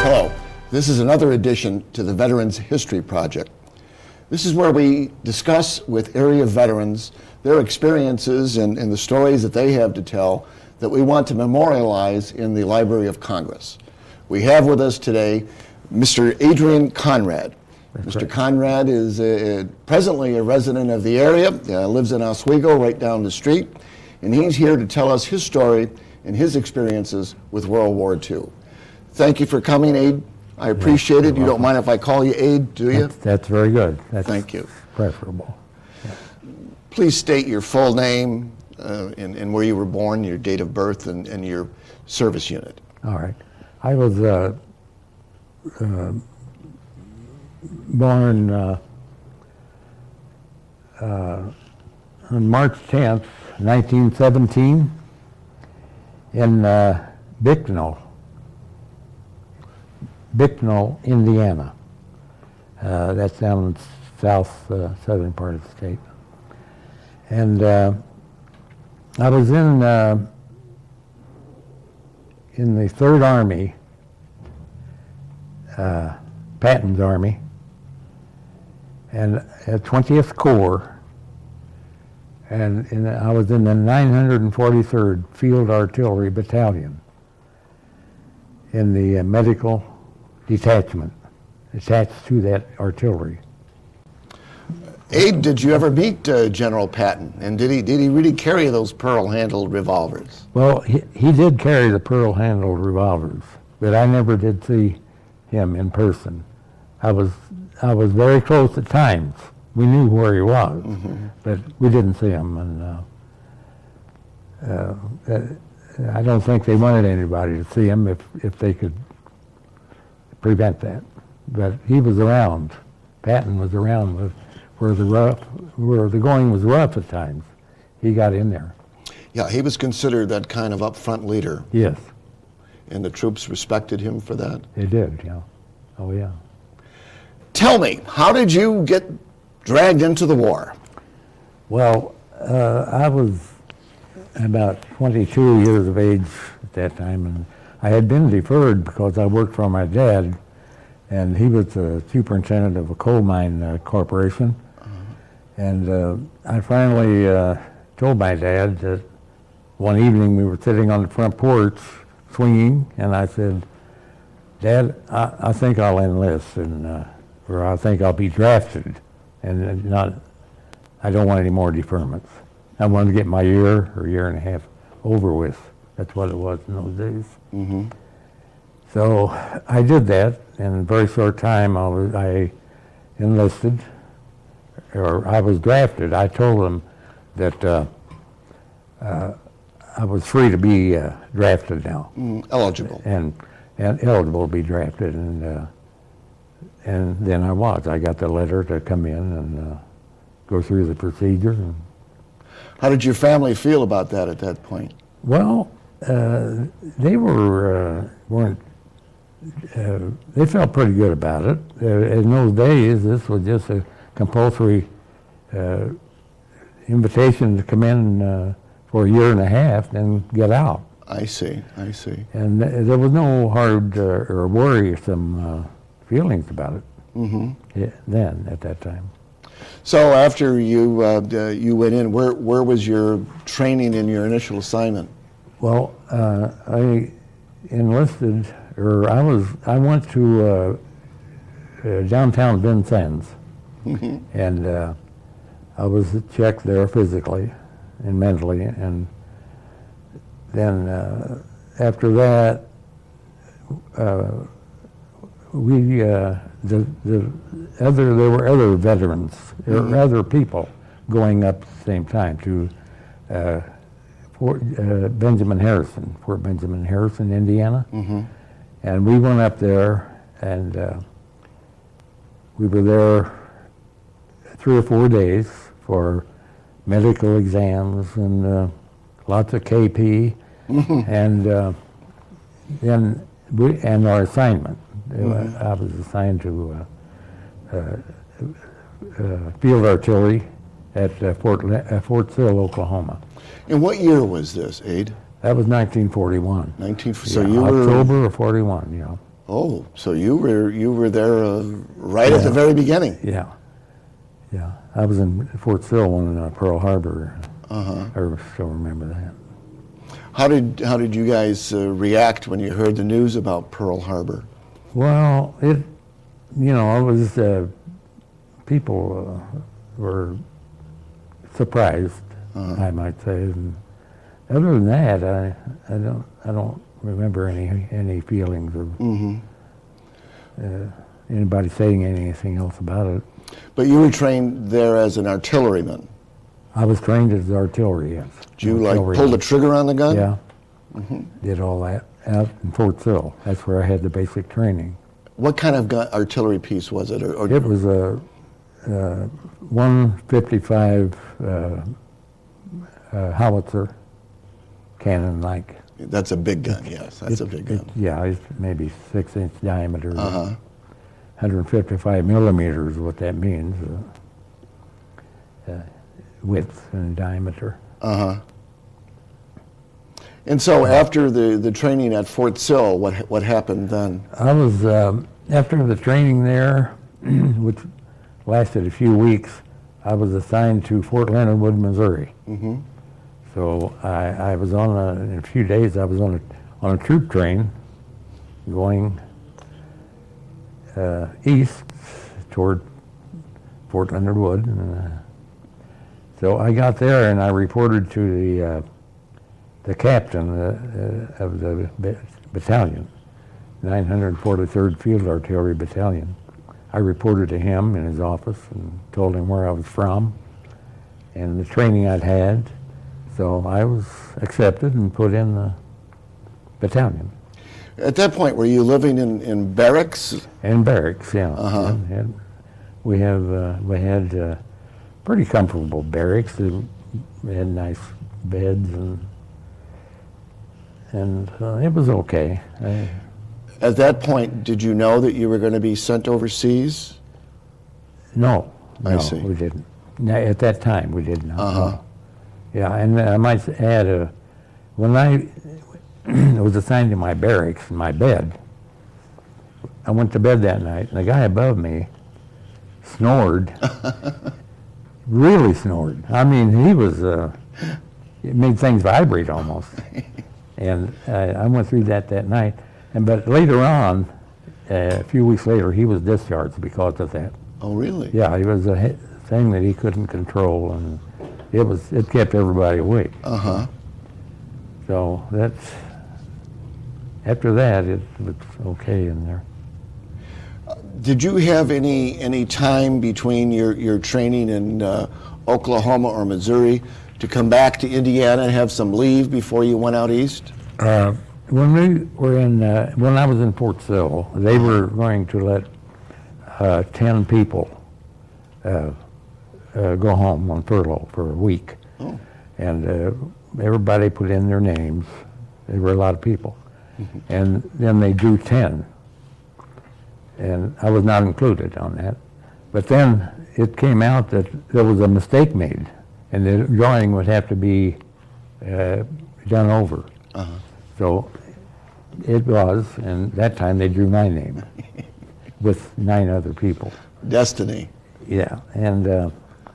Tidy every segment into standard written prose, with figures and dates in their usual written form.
Hello, this is another edition to the Veterans History Project. This is where we discuss with area veterans their experiences and the stories that they have to tell that we want to memorialize in the Library of Congress. We have with us today Mr. Adrian Conrad. Mr. Conrad is presently a resident of the area, lives in Oswego right down the street, and he's here to tell us his story and his experiences with World War II. Thank you for coming, Aid. I appreciate it. You don't mind if I call you Aid, do you? That's very good. Thank you. Preferable. Yeah. Please state your full name and where you were born, your date of birth, and your service unit. All right. I was born on March 10th, 1917 in Bicknell, Indiana. That's down in the southern part of the state. And I was in the 3rd Army, Patton's Army, and at 20th Corps, and I was in the 943rd Field Artillery Battalion in the medical detachment attached to that artillery. Abe, did you ever meet General Patton? And did he really carry those pearl-handled revolvers? Well, he did carry the pearl-handled revolvers, but I never did see him in person. I was very close at times. We knew where he was, but we didn't see him. And I don't think they wanted anybody to see him if they could prevent that. But he was around. Patton was around where the going was rough at times. He got in there. Yeah, he was considered that kind of upfront leader. Yes. And the troops respected him for that? They did, yeah. Oh, yeah. Tell me, how did you get dragged into the war? Well, I was about 22 years of age at that time, and I had been deferred because I worked for my dad, and he was the superintendent of a coal mine corporation. And I finally told my dad that one evening we were sitting on the front porch swinging, and I said, "Dad, I think I'll enlist, or I think I'll be drafted, and I don't want any more deferments. I wanted to get my year or year and a half over with." That's what it was in those days. Mm-hmm. So I did that, and in a very short time I enlisted, or I was drafted. I told them that I was free to be drafted now. Eligible. And eligible to be drafted, and then I was. I got the letter to come in and go through the procedure. How did your family feel about that at that point? Well, they weren't. They felt pretty good about it. In those days, this was just a compulsory invitation to come in for a year and a half, then get out. I see. And there was no hard or worrisome feelings about it. Then, at that time. So after you went in, where was your training in your initial assignment? Well, I enlisted, or I went to downtown Vincennes, and I was checked there physically and mentally, and then after that, there were other veterans, or other people going up at the same time to Fort Benjamin Harrison, Indiana. And we went up there, and we were there 3 or 4 days for medical exams and lots of KP, and then our assignment. I was assigned to Field Artillery at Fort Sill, Oklahoma. And what year was this, Aid? That was 1941. So you were October of 41, yeah. Oh, so you were there right at the very beginning. Yeah. Yeah. I was in Fort Sill when Pearl Harbor. I still remember that. How did you guys react when you heard the news about Pearl Harbor? Well, it was people were surprised, I might say. And other than that, I don't remember any feelings of anybody saying anything else about it. But you were trained there as an artilleryman. I was trained as artillery, yes. Did you pull the trigger on the gun? Yeah. Did all that out in Fort Sill. That's where I had the basic training. What kind of artillery piece was it? It was a 155 howitzer, cannon-like. That's a big gun, yes. That's a big gun. Yeah, it's maybe 6-inch diameter. 155 millimeters is what that means, width and diameter. And so after the training at Fort Sill, what happened then? I was, after the training there, which lasted a few weeks, I was assigned to Fort Leonard Wood, Missouri. So I was in a few days, I was on a troop train going east toward Fort Leonard Wood. So I got there and I reported to the captain of the battalion, 943rd Field Artillery Battalion. I reported to him in his office and told him where I was from and the training I'd had. So I was accepted and put in the battalion. At that point, were you living in barracks? In barracks, yeah. And we had pretty comfortable barracks. We had nice beds and it was okay. At that point, did you know that you were going to be sent overseas? No, I see. We didn't. At that time, we didn't know. Yeah, and I might add, when I was assigned to my barracks, my bed, I went to bed that night, and the guy above me snored, really snored. I mean, it made things vibrate almost. And I went through that night. But later on, a few weeks later, he was discharged because of that. Oh, really? Yeah, it was a thing that he couldn't control, and it kept everybody awake. So after that, it was okay in there. Did you have any time between your training in Oklahoma or Missouri to come back to Indiana and have some leave before you went out east? When I was in Fort Sill, they were going to let 10 people go home on furlough for a week. Oh. And everybody put in their names. There were a lot of people. And then they drew 10. And I was not included on that. But then it came out that there was a mistake made, and the drawing would have to be done over. So it was, and that time they drew my name with 9 other people. Destiny. Yeah, and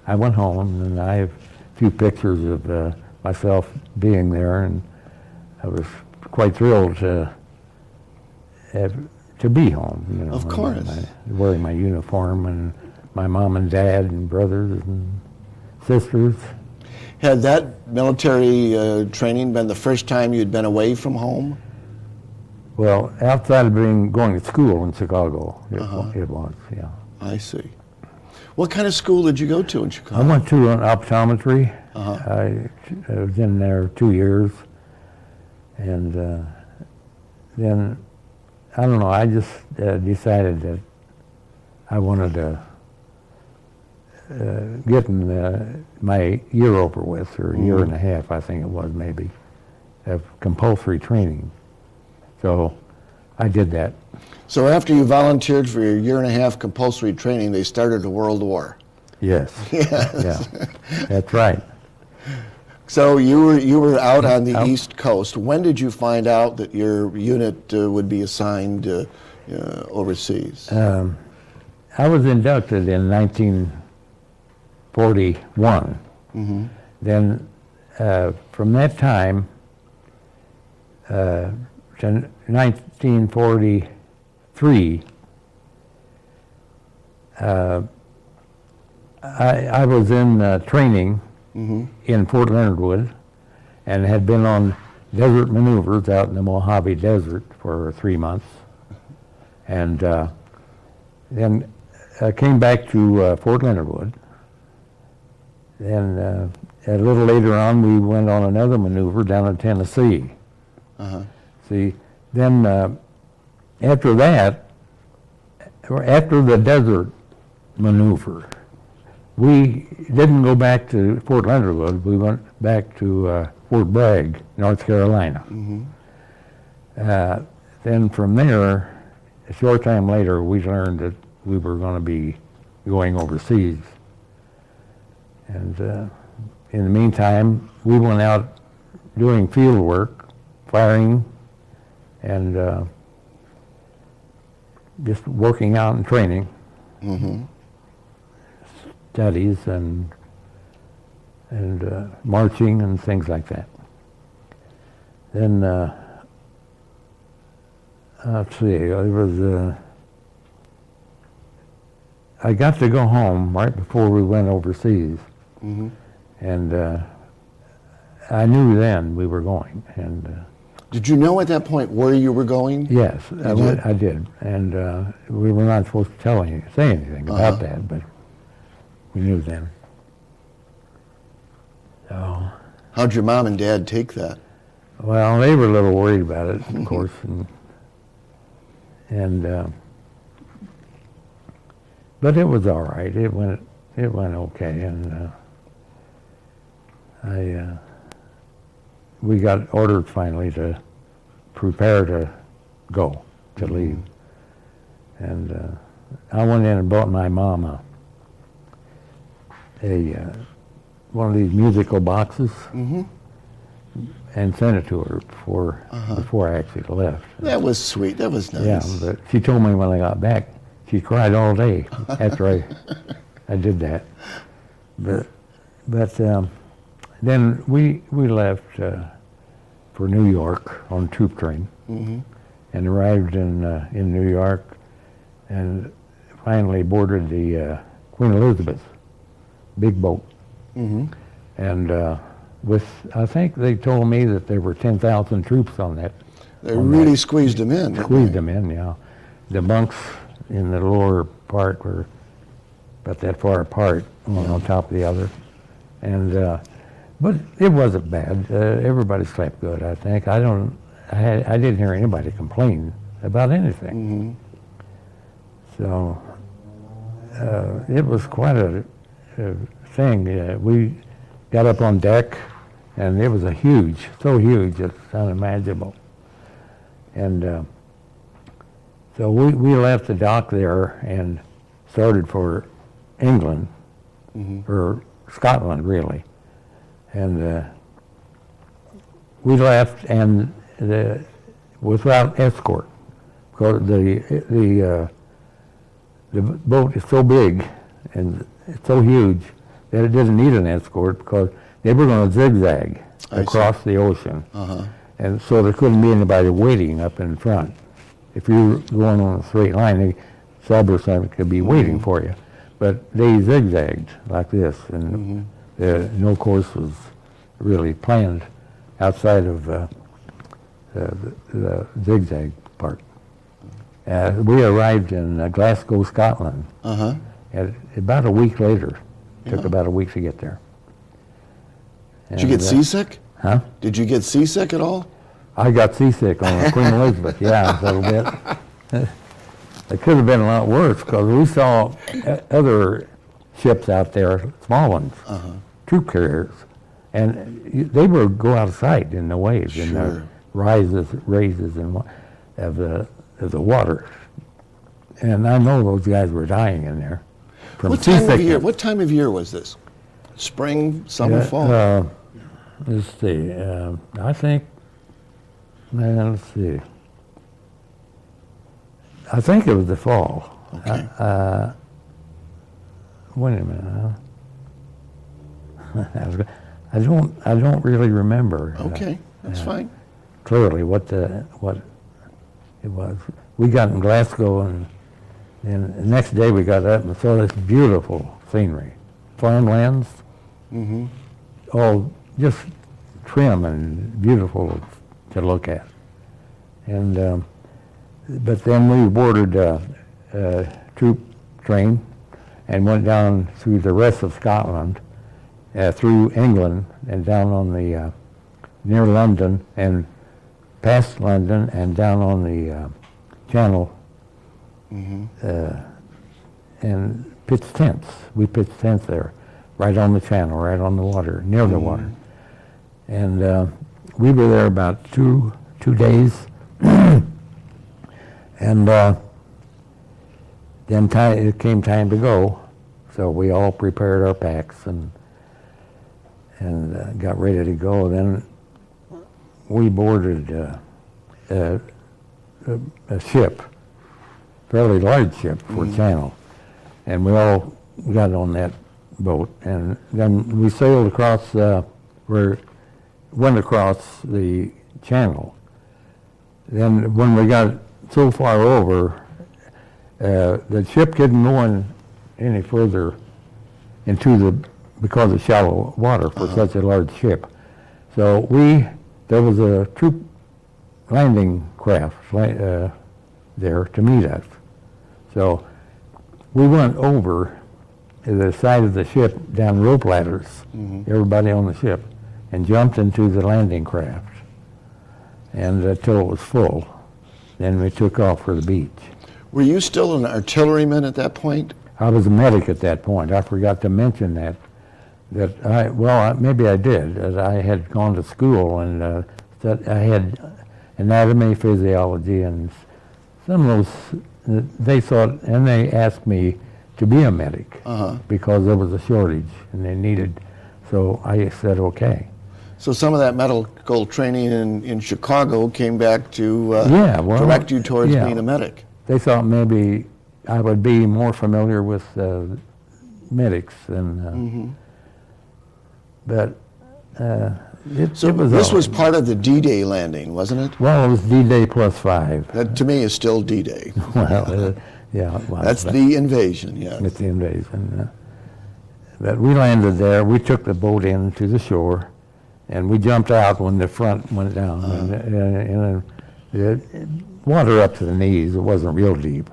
I went home, and I have a few pictures of myself being there, and I was quite thrilled to be home. You know, of course. Wearing my uniform, and my mom and dad and brothers and sisters. Had that military training been the first time you'd been away from home? Well, outside of going to school in Chicago, it was, yeah. I see. What kind of school did you go to in Chicago? I went to an optometry. I was in there 2 years. And then, I don't know, I just decided that I wanted to get my year over with, or a year and a half, I think it was maybe, of compulsory training. So I did that. So after you volunteered for your year and a half compulsory training, they started a World War. Yes. Yes. Yeah, that's right. So you were out on the East Coast. When did you find out that your unit would be assigned overseas? I was inducted in 1941. Then from that time to 1943, I was in training in Fort Leonard Wood and had been on desert maneuvers out in the Mojave Desert for 3 months. And then I came back to Fort Leonard Wood. Then a little later on, we went on another maneuver down in Tennessee. See, then after that, after the desert maneuver, we didn't go back to Fort Leonard Wood. We went back to Fort Bragg, North Carolina. Then from there, a short time later, we learned that we were going to be going overseas. And in the meantime, we went out doing field work, firing, and just working out and training, studies and marching and things like that. Then let's see, I got to go home right before we went overseas, and I knew then we were going. And did you know at that point where you were going? yes, I did, and we were not supposed to say anything about that, but we knew then. So, how'd your mom and dad take that? well, they were a little worried about it, of course, and but it was all right. It went okay, and we got ordered finally to prepare to go, to leave. And I went in and bought my mom one of these musical boxes and sent it to her before I actually left. That was sweet. That was nice. Yeah, but she told me when I got back, she cried all day after I did that. But then we left for New York on a troop train and arrived in New York and finally boarded the Queen Elizabeth big boat. And I think they told me that there were 10,000 troops on that. They really squeezed them in. Squeezed them in, yeah. The bunks in the lower part were about that far apart, one on top of the other. And but it wasn't bad. Everybody slept good, I think. I didn't hear anybody complain about anything. So it was quite a thing. We got up on deck, and it was so huge, it's unimaginable. And so we left the dock there and started for England, or Scotland, really. And we left and without escort, because the boat is so big and it's so huge that it didn't need an escort because they were going to zigzag across the ocean. And so there couldn't be anybody waiting up in front. If you were going on a straight line, a sub or something could be waiting for you. But they zigzagged like this, and no course was really planned outside of the zigzag part. We arrived in Glasgow, Scotland, at about a week later. Took about a week to get there. Did you get seasick? Huh? Did you get seasick at all? I got seasick on the Queen Elizabeth, yeah, a little bit. It could have been a lot worse because we saw other ships out there, small ones, troop carriers, and they would go out of sight in the waves, in the raises of the water. And I know those guys were dying in there from seasickness. What time of year was this? Spring, summer, fall? Let's see. I think. Let's see. I think it was the fall. Okay. Wait a minute. I don't really remember. Okay, that's fine. Clearly what it was. We got in Glasgow, and the next day we got up and saw this beautiful scenery, farmlands, all just trim and beautiful to look at. And but then we boarded a troop train and went down through the rest of Scotland, through England, and down on the near London and past London and down on the Channel, and pitched tents. We pitched tents there, right on the Channel, right on the water, near the water. And we were there about two days, and then it came time to go, so we all prepared our packs and got ready to go. Then we boarded a ship, fairly large ship for Channel, and we all got on that boat, and then we sailed across, went across the Channel. Then when we got so far over, the ship couldn't go any further because of shallow water for such a large ship. So there was a troop landing craft there to meet us. So we went over to the side of the ship down rope ladders, everybody on the ship, and jumped into the landing craft, and until it was full. Then we took off for the beach. Were you still an artilleryman at that point? I was a medic at that point. I forgot to mention that maybe I did. That I had gone to school, and that I had anatomy, physiology, and some of those, they thought, and they asked me to be a medic because there was a shortage and they needed, so I said okay. So some of that medical training in Chicago came back to direct you towards being a medic. They thought maybe I would be more familiar with medics than, but this was part of the D-Day landing, wasn't it? Well, it was D-Day +5. That to me is still D-Day. Well, yeah, it was. That's the invasion, yeah. It's the invasion. But we landed there. We took the boat in to the shore, and we jumped out when the front went down. And water up to the knees. It wasn't real deep.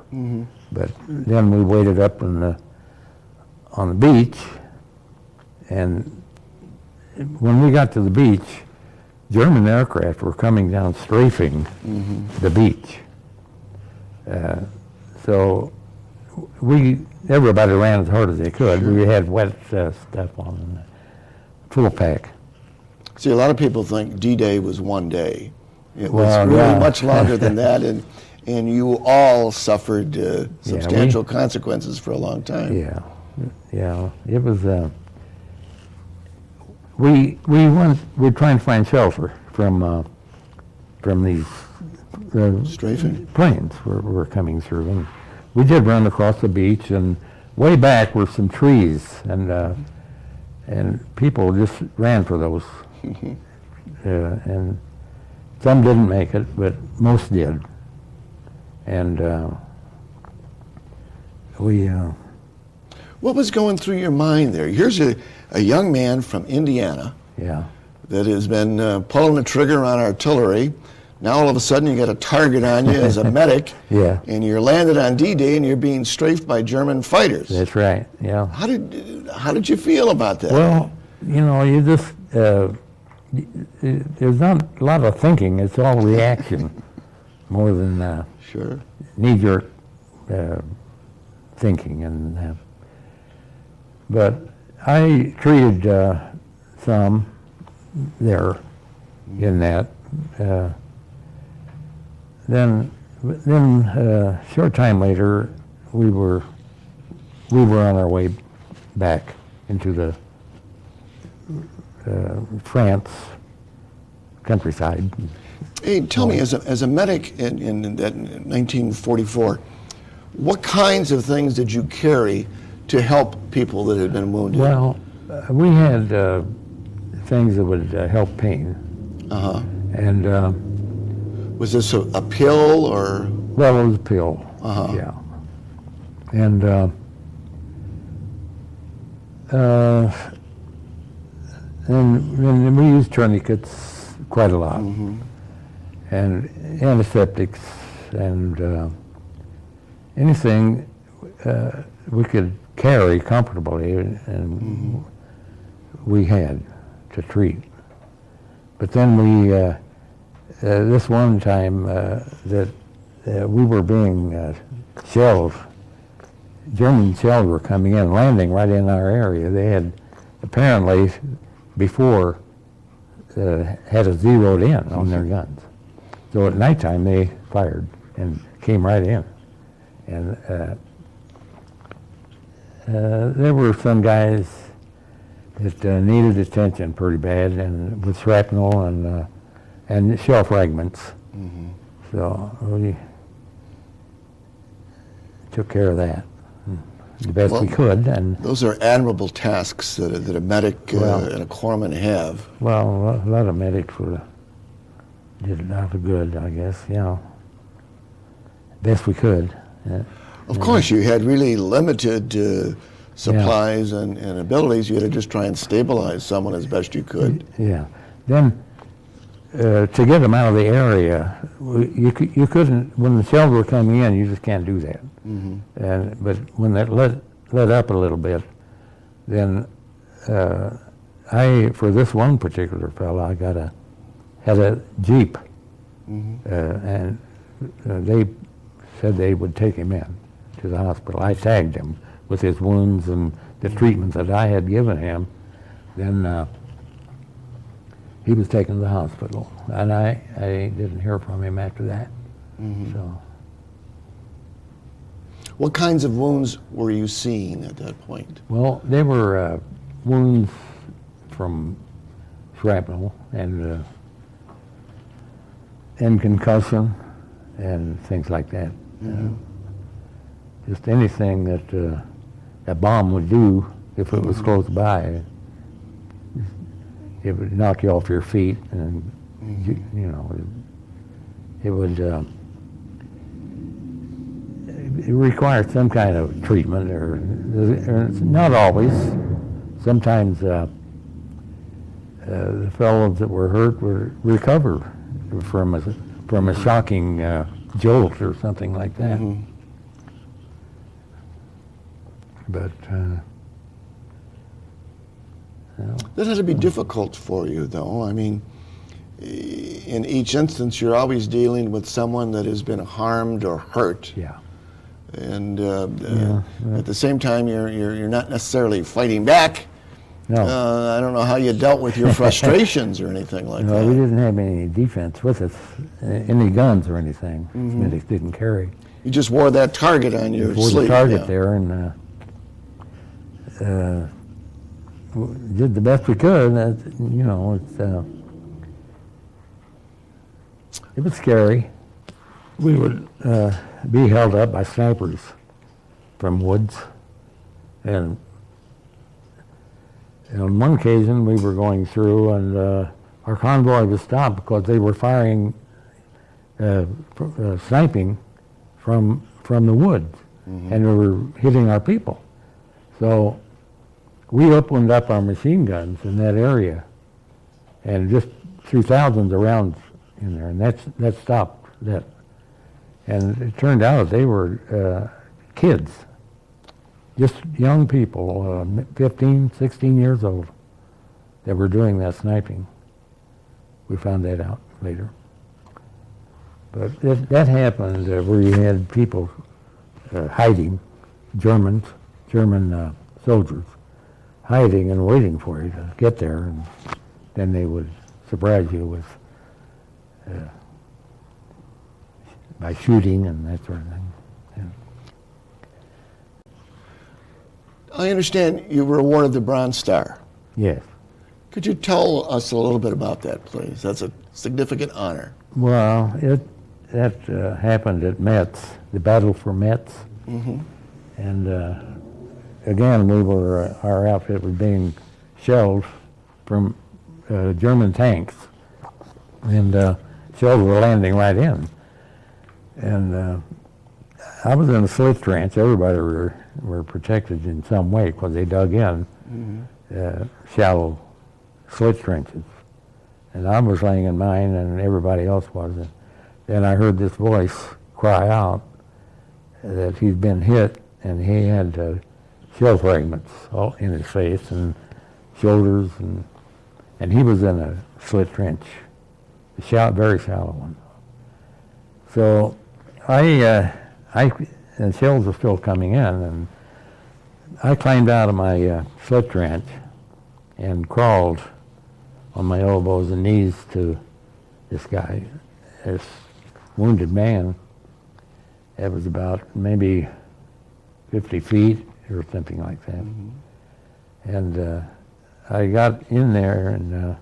But then we waited up on the beach, and when we got to the beach, German aircraft were coming down strafing the beach. So everybody ran as hard as they could. Sure. We had wet stuff on and full pack. See, a lot of people think D-Day was one day. It was really much longer than that, and you all suffered substantial consequences for a long time. Yeah. It was. We trying to find shelter from these strafing planes were coming through, and we did run across the beach, and way back were some trees, and people just ran for those, and some didn't make it, but most did, and What was going through your mind there? Here's a young man from Indiana that has been pulling the trigger on artillery. Now all of a sudden you got a target on you as a medic, and you're landed on D-Day and you're being strafed by German fighters. That's right, yeah. How did you feel about that? Well, you just, there's not a lot of thinking. It's all reaction more than knee-jerk thinking. But I treated some there in that. Then a short time later, we were on our way back into the France countryside. Hey, tell me, as a medic in that 1944, what kinds of things did you carry to help people that had been wounded? Well, we had things that would help pain. Uh-huh. And, Was this a pill or? well, it was a pill. Uh-huh. Yeah. And and we used tourniquets quite a lot. Mm-hmm. And antiseptics and anything we could carry comfortably, and we had to treat. But then we, this one time that we were being shelled, German shells were coming in, landing right in our area. They had apparently before had us zeroed in on their guns. So at nighttime they fired and came right in. And there were some guys that needed attention pretty bad, and with shrapnel and shell fragments. Mm-hmm. So we took care of that the best we could. And those are admirable tasks that a medic and a corpsman have. well, a lot of medics did it out of good, I guess. You know, best we could. Of course, you had really limited supplies and abilities. You had to just try and stabilize someone as best you could. Yeah. Then to get them out of the area, you couldn't. When the shells were coming in, you just can't do that. Mm-hmm. But when that let up a little bit, then for this one particular fellow, I had a Jeep, and they said they would take him in to the hospital. I tagged him with his wounds and the treatment that I had given him. Then he was taken to the hospital, and I didn't hear from him after that. Mm-hmm. So, What kinds of wounds were you seeing at that point? well, they were wounds from shrapnel and concussion and things like that. Just anything that a bomb would do if it was close by. It would knock you off your feet, and you know, it would. It requires some kind of treatment, or not always. Sometimes the fellows that were hurt would recover from a shocking jolt or something like that. Mm-hmm. But That had to be difficult for you, though. I mean, in each instance, you're always dealing with someone that has been harmed or hurt. yeah. And at the same time, you're not necessarily fighting back. No. I don't know how you dealt with your frustrations or anything like No, that. we didn't have any defense with us, any guns or anything. Medics didn't carry. You just wore that target on your Wore sleeve. the target yeah. there, and did the best we could. You know, it was scary. We would be held up by snipers from woods, and on one occasion we were going through, and our convoy was stopped because they were firing, sniping from the woods, and they were hitting our people. So we opened up our machine guns in that area, and just threw thousands of rounds in there, and that stopped that. And it turned out they were kids, just young people, 15, 16 years old, that were doing that sniping. We found that out later. But that happened where you had people hiding, German soldiers, hiding and waiting for you to get there, and then they would surprise you with by shooting and that sort of thing. Yeah. I understand you were awarded the Bronze Star. Yes. Could you tell us a little bit about that, please? That's a significant honor. Well, that happened at Metz, the Battle for Metz. Mm-hmm. And again, our outfit was being shelled from German tanks. And shells were landing right in. And I was in a slit trench. Everybody were protected in some way because they dug in shallow slit trenches. And I was laying in mine and everybody else wasn't. Then I heard this voice cry out that he'd been hit and he had shell fragments all in his face and shoulders, and he was in a slit trench, a very shallow one. So and shells were still coming in, and I climbed out of my slit trench and crawled on my elbows and knees to this guy, this wounded man. It was about maybe 50 feet or something like that. Mm-hmm. And I got in there and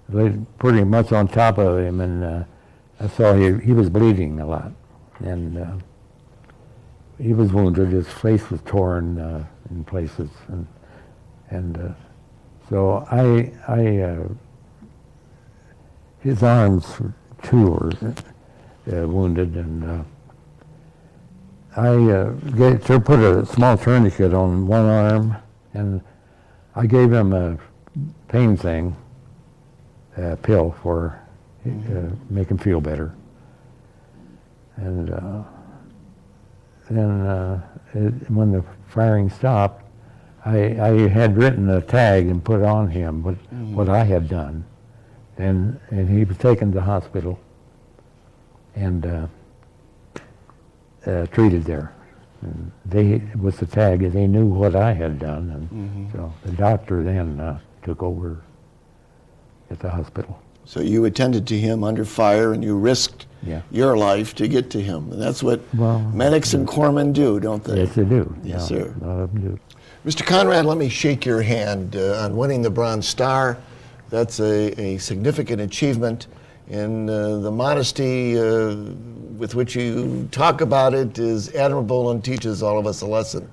laid pretty much on top of him, and I saw he was bleeding a lot. And he was wounded. His face was torn in places, and so his arms too were wounded, and I put a small tourniquet on one arm, and I gave him a pain thing, a pill for make him feel better. And then when the firing stopped, I had written a tag and put on him what I had done, and he was taken to the hospital and treated there. And with the tag, they knew what I had done, and so the doctor then took over at the hospital. So you attended to him under fire, and you risked your life to get to him. And that's what medics and corpsmen do, don't they? Yes, they do. Yes, sir. A lot of them do. Mr. Conrad, let me shake your hand on winning the Bronze Star. That's a significant achievement, and the modesty with which you talk about it is admirable and teaches all of us a lesson.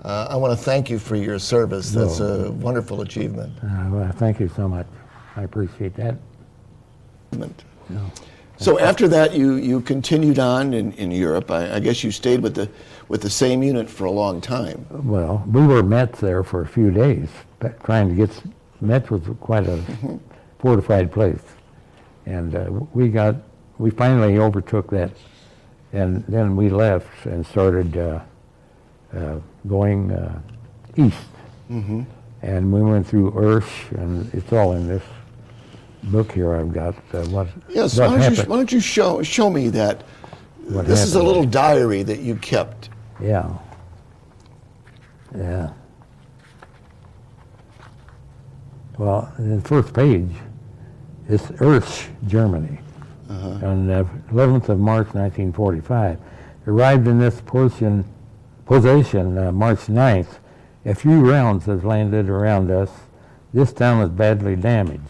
I want to thank you for your service. That's a wonderful achievement. Well, thank you so much. I appreciate that. So after that, you continued on in Europe. I guess you stayed with the same unit for a long time. Well, we were Metz there for a few days, trying to get. Metz was quite a fortified place, and we finally overtook that, and then we left and started going east, and we went through Ursch, and it's all in this book here I've got. Yes, why don't you show me that? This is a little diary that you kept. Yeah. Well, the first page is Ursch, Germany. On the 11th of March, 1945. Arrived in this position March 9th. A few rounds have landed around us. This town is badly damaged.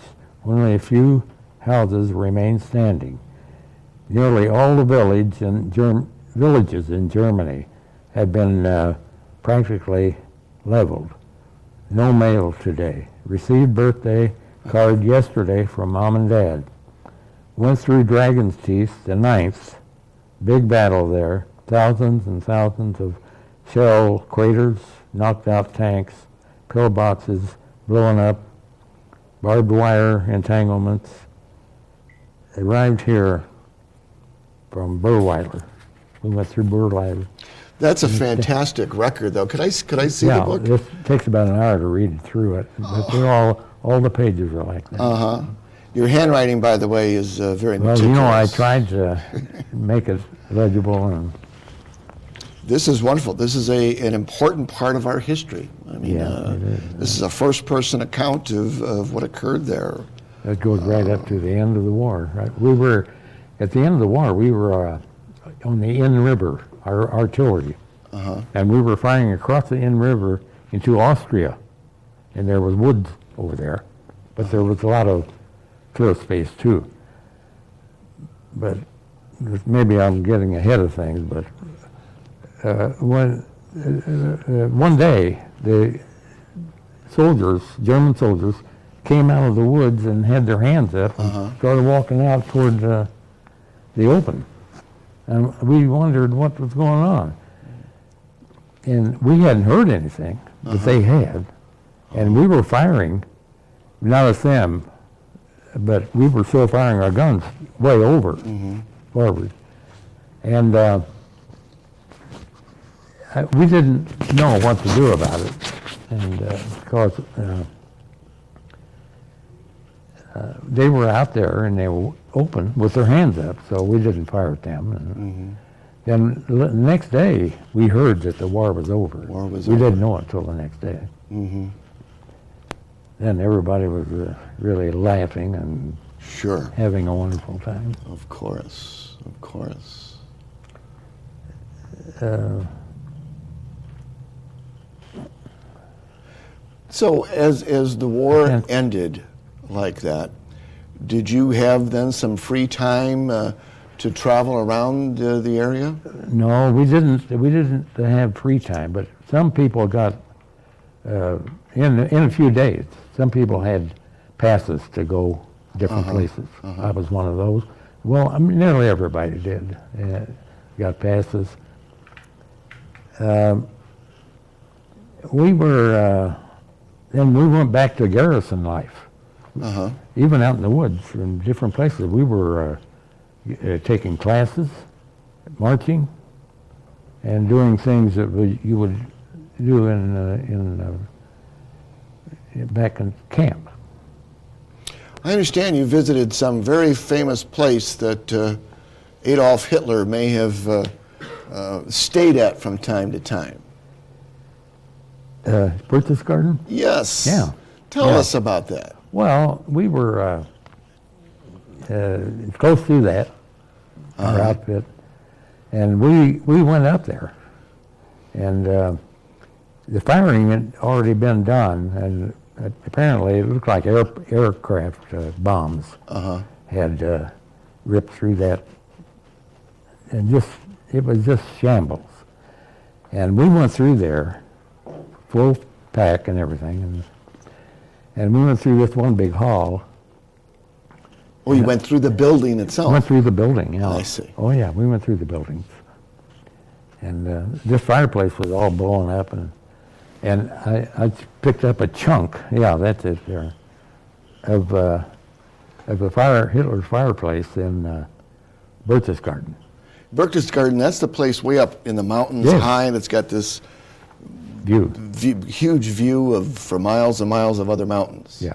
Only a few houses remain standing. Nearly all the villages in Germany have been practically leveled. No mail today. Received birthday card yesterday from Mom and Dad. Went through Dragon's Teeth, the 9th. Big battle there. Thousands and thousands of shell craters, knocked out tanks, pillboxes blown up, barbed wire entanglements. Arrived here from Burweiler. We went through Burweiler. That's a fantastic record, though. Could I see the book? Yeah, it takes about an hour to read through it. But they're all the pages are like that. Your handwriting, by the way, is very meticulous. Well, I tried to make it legible. And this is wonderful. This is an important part of our history. I mean, this is a first-person account of what occurred there. That goes right up to the end of the war. Right? We were, at the end of the war, we were on the Inn River, our artillery. And we were firing across the Inn River into Austria. And there was woods over there. But there was a lot of clear space, too. but maybe I'm getting ahead of things, but one day the soldiers, German soldiers, came out of the woods and had their hands up and started walking out toward the open. And we wondered what was going on. And we hadn't heard anything, but they had. And we were firing, not at them, but we were still firing our guns way over, forward. And we didn't know what to do about it. And because they were out there and they were open with their hands up, so we didn't fire at them. And then the next day, we heard that the war was over. We didn't know it until the next day. Then everybody was really laughing and Sure. having a wonderful time. Of course, of course. So as the war ended like that, did you have then some free time to travel around the area? No, we didn't. We didn't have free time, but some people got in a few days. Some people had passes to go different places. I was one of those. Well, I mean, nearly everybody did. Got passes. We were. Then we went back to garrison life. Even out in the woods, in different places, we were taking classes, marching, and doing things that you would do back in camp. I understand you visited some very famous place that Adolf Hitler may have stayed at from time to time. Berchtesgaden? Yes. Yeah. Tell us about that. Well, we were close to that, our outfit, and we went up there, and the firing had already been done, and apparently it looked like aircraft bombs had ripped through that, and it was just shambles. And we went through there, full pack and everything, and we went through this one big hall. Oh, you went through the building itself? Went through the building, yeah. I see. Oh, yeah, we went through the buildings. And this fireplace was all blown up, and I picked up a chunk, yeah, that's it there, of Hitler's fireplace in Berchtesgaden. Berchtesgaden, that's the place way up in the mountains, high, and it's got this huge view for miles and miles of other mountains. Yeah.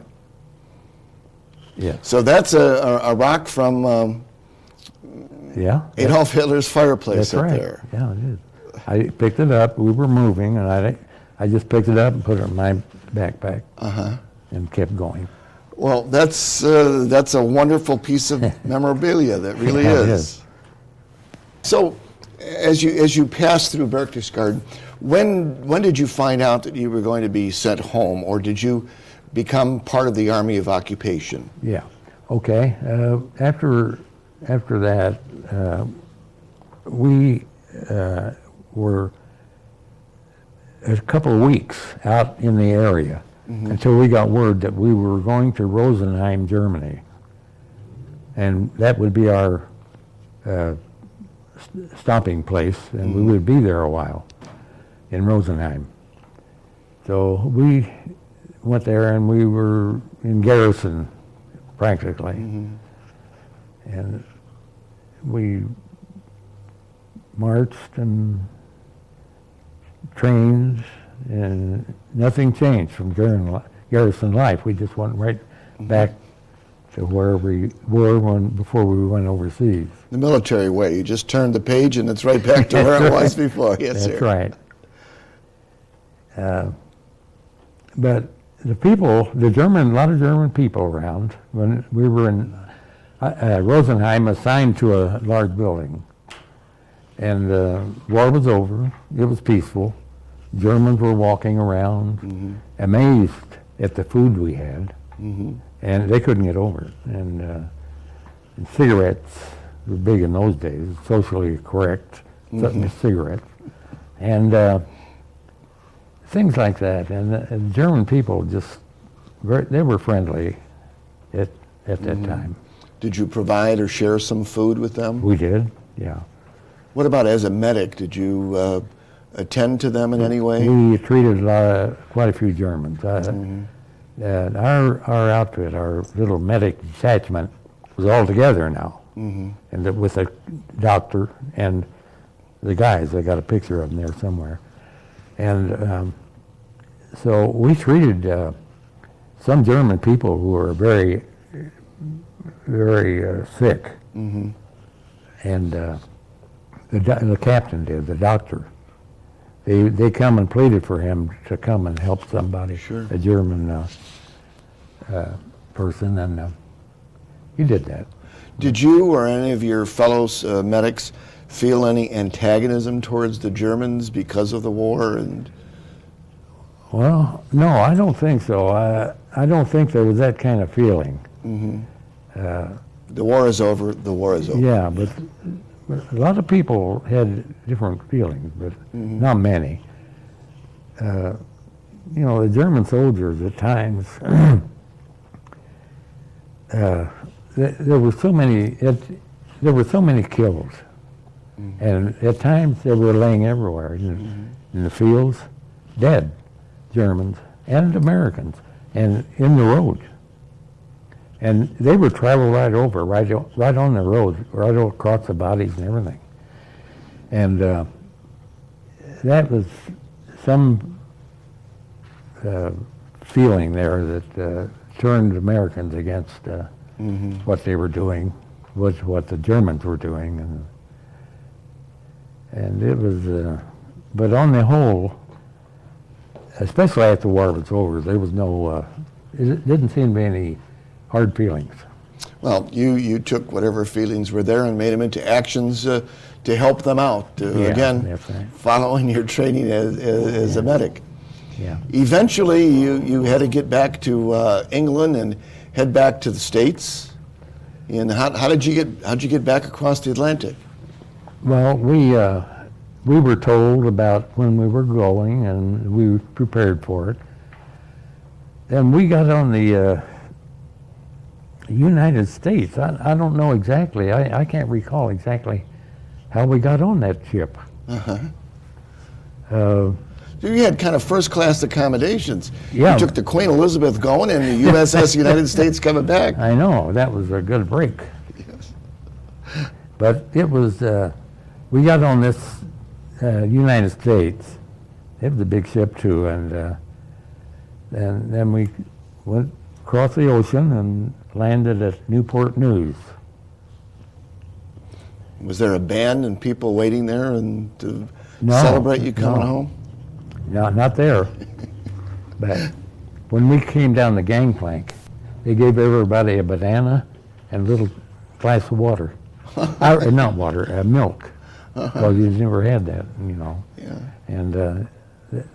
Yeah. So that's a rock from Adolf Hitler's fireplace that's up right. there. Yeah, it is. I picked it up. We were moving, and I just picked it up and put it in my backpack and kept going. Well, that's a wonderful piece of memorabilia. That really Yeah, it is. So, as you passed through Berchtesgaden, when did you find out that you were going to be sent home, or did you become part of the Army of Occupation? Yeah. Okay. After that, we were a couple of weeks out in the area until we got word that we were going to Rosenheim, Germany, and that would be our stopping place, and we would be there a while in Rosenheim. So we went there, and we were in garrison practically, and we marched and trained, and nothing changed from garrison life. We just went right back to where we were before we went overseas. The military way. You just turned the page and it's right back to where it was before. Yes, That's sir. right. But the people, a lot of German people around, when we were in Rosenheim, assigned to a large building. And the war was over. It was peaceful. Germans were walking around, amazed at the food we had, and they couldn't get over it. And cigarettes was big in those days, socially correct, cigarettes, and things like that. And the German people just, they were friendly at that time. Did you provide or share some food with them? We did, yeah. What about as a medic? Did you attend to them in any way? We treated quite a few Germans. Our outfit, our little medic detachment, was all together now, and with a doctor and the guys. I got a picture of them there somewhere, and so we treated some German people who were very, very sick, and the captain did, the doctor. They come and pleaded for him to come and help somebody, Sure. a German person, and he did that. Did you or any of your fellow medics feel any antagonism towards the Germans because of the war? And Well, no, I don't think so. I don't think there was that kind of feeling. the war is over, the war is over. Yeah, but a lot of people had different feelings, but not many. The German soldiers at times, there were so many kills, and at times they were laying everywhere in the fields, dead Germans and Americans, and in the road. And they would travel right over, right on the road, right across the bodies and everything. And that was some feeling there that turned Americans against what they were doing, was what the Germans were doing, and it was. But on the whole, especially after the war was over, there was no. It didn't seem to be any hard feelings. Well, you took whatever feelings were there and made them into actions to help them out. Again, that's right. following your training as a medic. Yeah. Eventually, you had to get back to England and head back to the States. And how'd you get back across the Atlantic? Well, we were told about when we were going, and we prepared for it. And we got on the United States. I don't know exactly. I can't recall exactly how we got on that ship. So you had kind of first-class accommodations. Yeah. You took the Queen Elizabeth going and the USS United States coming back. I know, that was a good break. Yes. But it was, we got on this United States. It was a big ship too, and then we went across the ocean and landed at Newport News. Was there a band and people waiting there and to No, celebrate you coming no. home? No, not there. But when we came down the gangplank, they gave everybody a banana and a little glass of water. Not water, milk. Because you never had that, Yeah. And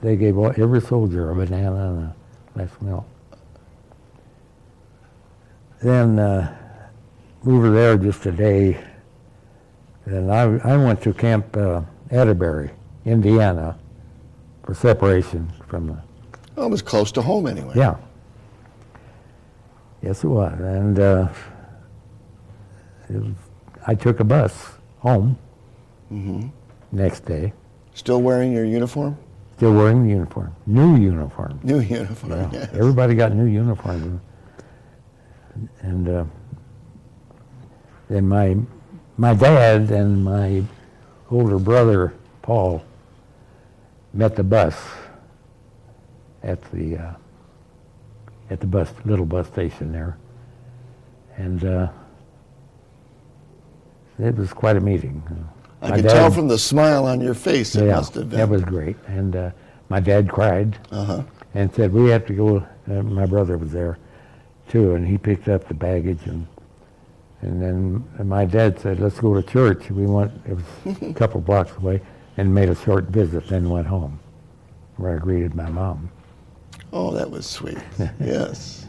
they gave every soldier a banana and a glass of milk. Then we were there just a day, and I went to Camp Atterbury, Indiana, for separation from the. Well, it was close to home anyway. Yeah. Yes, it was, and I took a bus home next day, Still wearing your uniform? still wearing the uniform, new uniform. New uniform, Yeah. yes. Everybody got new uniforms, and then my dad and my older brother Paul met the bus at the little bus station there, and it was quite a meeting. I My could dad- tell from the smile on your face it Yeah, must have been. that was great, and my dad cried. Uh-huh. And said, we have to go, my brother was there too, and he picked up the baggage, and then my dad said, let's go to church. It was a couple blocks away, and made a short visit, then went home, where I greeted my mom. Oh, that was sweet. Yes.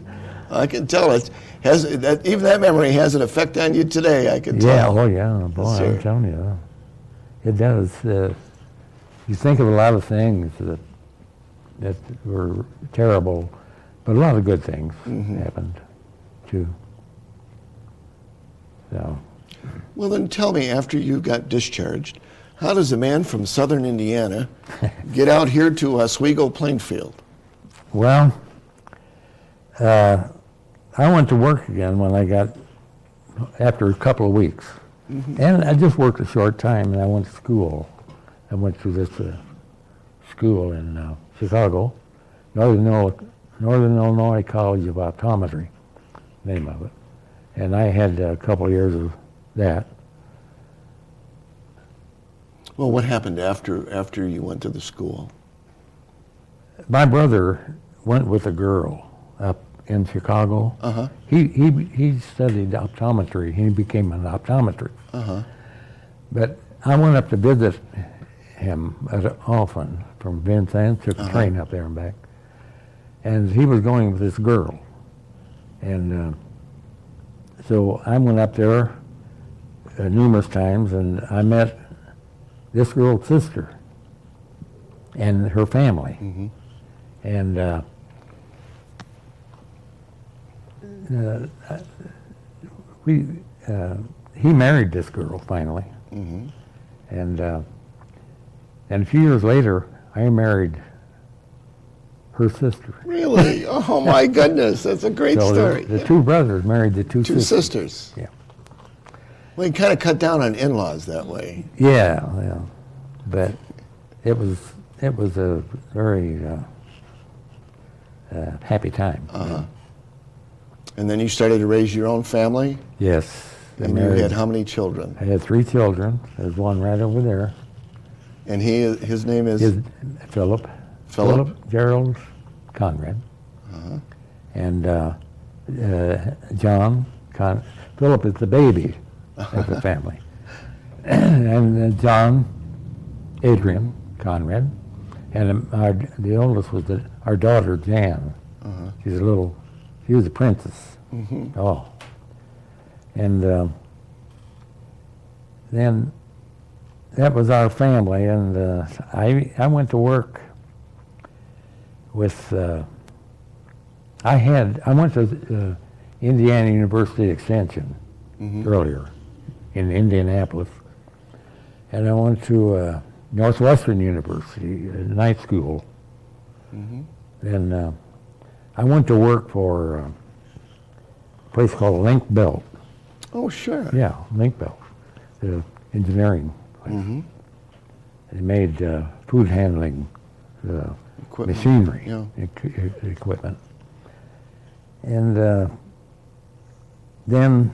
I can tell even that memory has an effect on you today. I can Yeah, tell. oh yeah, boy, Yes, I'm sir. telling you, it does. You think of a lot of things that were terrible, but a lot of good things happened too. So, Well, then tell me, after you got discharged, how does a man from southern Indiana get out here to Oswego, Plainfield? well, I went to work again when I got, after a couple of weeks. And I just worked a short time, and I went to school. I went to this school in Chicago, Northern Illinois College of Optometry, name of it. And I had a couple of years of that. Well, what happened after you went to the school? My brother went with a girl up in Chicago. Uh-huh. He studied optometry. He became an optometrist. Uh-huh. But I went up to visit him often from Vincennes, took a train up there and back. And he was going with this girl. And so I went up there numerous times, and I met this girl's sister and her family. And he married this girl finally. And a few years later, I married her sister. Really? Oh, my goodness. That's a great So story. the two brothers married the two Two sisters. sisters. Yeah. Well, you kind of cut down on in-laws that way. Yeah, but it was a very happy time. And then you started to raise your own family? Yes. And you had how many children? I had 3 children. There's one right over there. And his name is? Philip. Philip? Gerald Conrad. And John. Philip is the baby of the family. And John, Adrian Conrad. And the oldest was our daughter, Jan. She was a princess. Oh. And then that was our family, and I went to work with, I went to Indiana University Extension earlier in Indianapolis, and I went to Northwestern University, night school. Then I went to work for a place called Link Belt. Oh, sure. Yeah, Link Belt, the engineering place. They made food handling Equipment. machinery, Yeah. equipment. And then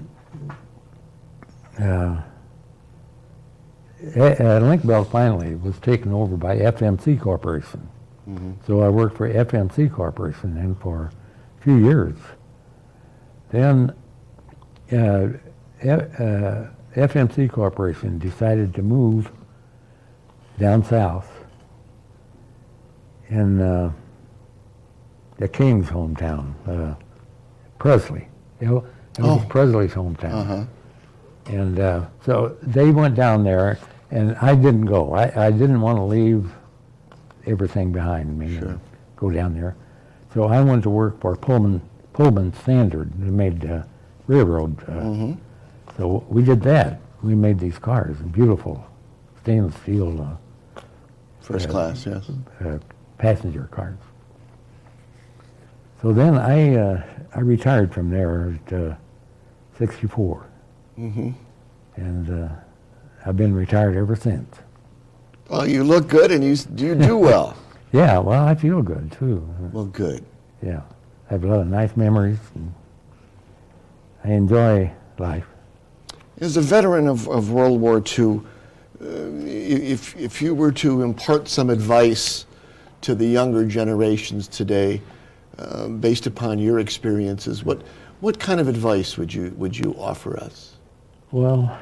Link Belt finally was taken over by FMC Corporation. So I worked for FMC Corporation then for a few years. Then FMC Corporation decided to move down south in the King's hometown, Presley. It was Presley's hometown. And so they went down there, and I didn't go. I didn't want to leave everything behind me and go down there. So I went to work for Pullman Standard. They made railroad. So we did that. We made these cars, beautiful stainless steel First class, yes. passenger cars. So then I retired from there at 64. And I've been retired ever since. Well, you look good and you do well. Yeah, well, I feel good too. Well, good. Yeah, I have a lot of nice memories, and I enjoy life. As a veteran of World War II, if you were to impart some advice to the younger generations today, based upon your experiences, what kind of advice would you offer us? Well,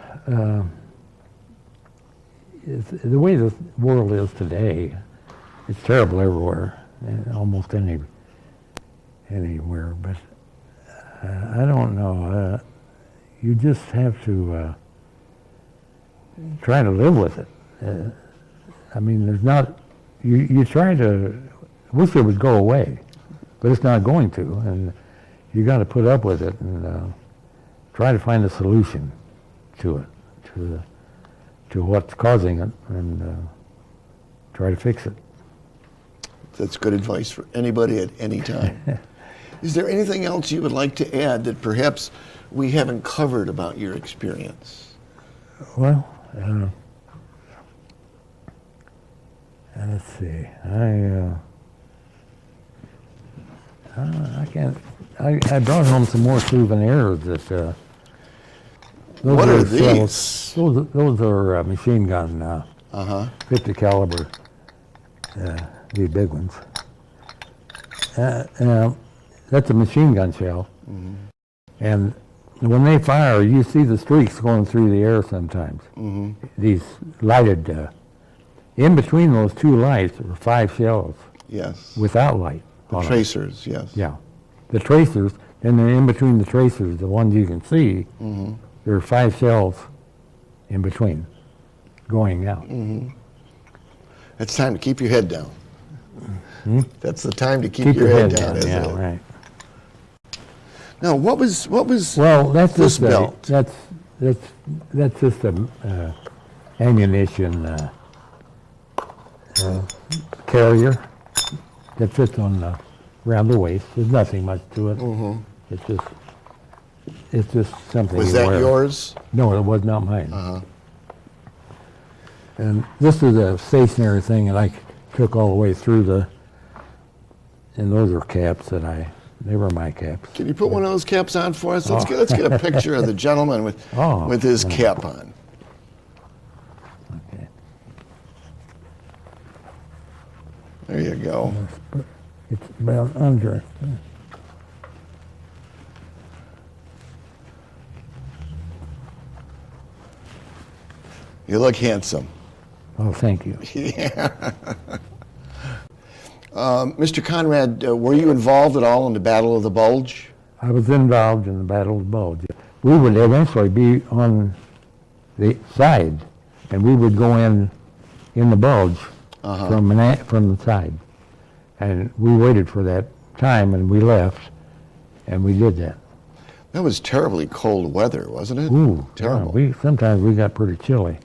the way the world is today, it's terrible everywhere, almost anywhere. But I don't know. You just have to try to live with it. I mean, there's not, you try to, wish it would go away, but it's not going to, and you got to put up with it and try to find a solution to it, to what's causing it, and try to fix it. That's good advice for anybody at any time. Is there anything else you would like to add that perhaps we haven't covered about your experience? Well, let's see. I can't. I brought home some more souvenirs that. What are these? Those are machine gun, 50 caliber. These big ones. That's a machine gun shell, and when they fire, you see the streaks going through the air sometimes. These lighted. In between those two lights are 5 shells. Yes. Without light. The tracers, yes. Yeah. The tracers, and then in between the tracers, the ones you can see, there are 5 shells in between going out. It's time to keep your head down. That's the time to keep your head down, isn't it? Right. Now, what was well, that's this just belt? That's just a ammunition carrier that fits on around the waist. There's nothing much to it. It's just something. Was you that wear. yours? No, it was not mine. And this is a stationary thing, and I took all the way through and those are caps that they were my caps. Can you put one of those caps on for us? Let's get a picture of the gentleman with his cap on. Okay. There you go. It's about under. You look handsome. Oh, thank you. Yeah. Mr. Conrad, were you involved at all in the Battle of the Bulge? I was involved in the Battle of the Bulge. We would eventually be on the side, and we would go in the bulge from the side. And we waited for that time, and we left, and we did that. That was terribly cold weather, wasn't it? Ooh, terrible. Yeah, sometimes we got pretty chilly.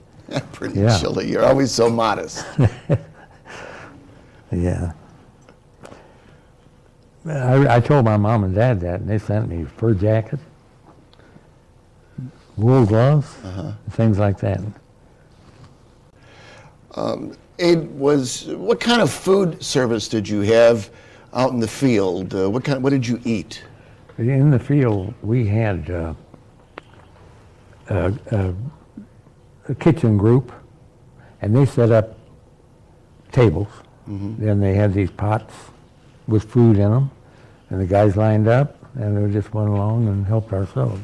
Pretty chilly. You're always so modest. Yeah. I told my mom and dad that, and they sent me fur jackets, wool gloves, things like that. Abe, what kind of food service did you have out in the field? What did you eat? In the field, we had a kitchen group, and they set up tables. Then they had these pots with food in them, and the guys lined up, and we just went along and helped ourselves.